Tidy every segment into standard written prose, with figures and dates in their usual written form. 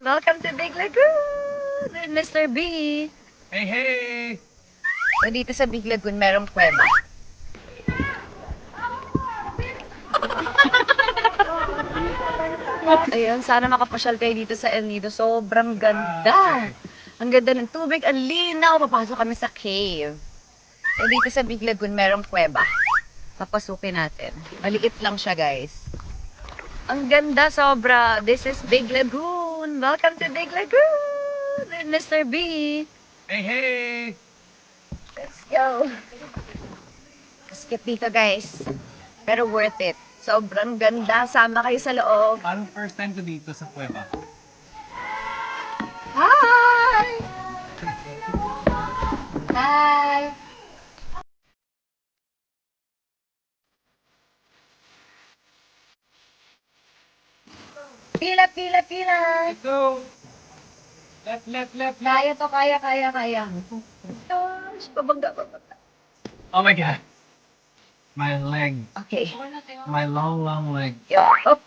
Welcome to Big Lagoon with Mr. B. Hey, hey! So dito sa Big Lagoon, merong kuweba. Ayun, sana makapasyal kayo dito sa El Nido. Sobrang ganda. Ang ganda ng tubig, ang linaw. Papasok kami sa cave. So dito sa Big Lagoon, merong kuweba. Papasukin natin. Maliit lang siya, guys. Ang ganda, sobra. This is Big Lagoon. Welcome to Big Lagoon with Mr. B. Hey, hey! Let's go. Skip dito, guys. Pero worth it. Sobrang ganda. Sama kayo sa loob. Parang first time ko dito sa Cueva. Hi! Hi! Pila, pila, pila! Let's go! Left. Kaya to, kaya. Gosh, pabangga. Oh my God! My leg. Okay. My long leg. Up.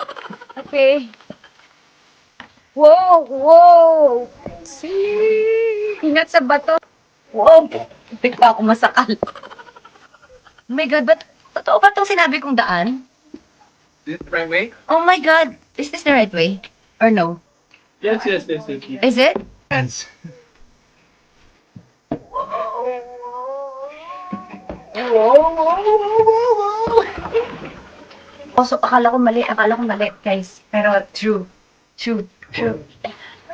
Okay. Whoa! See? Ingat sa bato. Wow! Bigla ako masakal. Oh my God, totoo ba itong sinabi kong daan? Is it the right way? Oh my God! Is this the right way? Or no? Yes. Is it? Yes. Oh, so akala ko mali, guys. Pero true.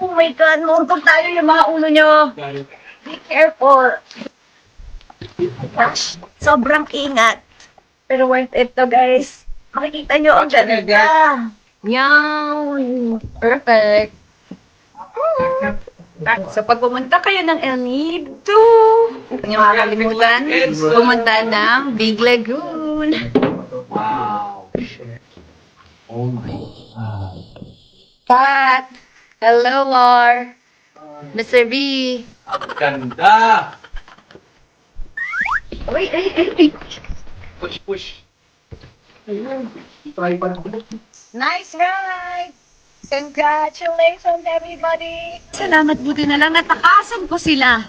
Oh my God, mauntog tayo yung mga ulo nyo. Got it. Be careful. Gosh, sobrang ingat. Pero worth it to, guys. Makikita nyo ang Watch your ganda. Yan. Perfect. So, pag pumunta kayo ng El Nido, huwag niyo makakalimutan, pumunta ng Big Lagoon. Wow. Oh my God. Pat! Hello, Mar! Mr. B! Ganda! Uy! Push. Try pa na. Nice ride! Congratulations, everybody! Salamat, buti na lang natakasan ko sila.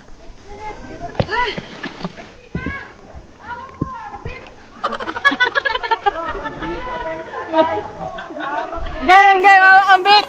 Gang, ambit!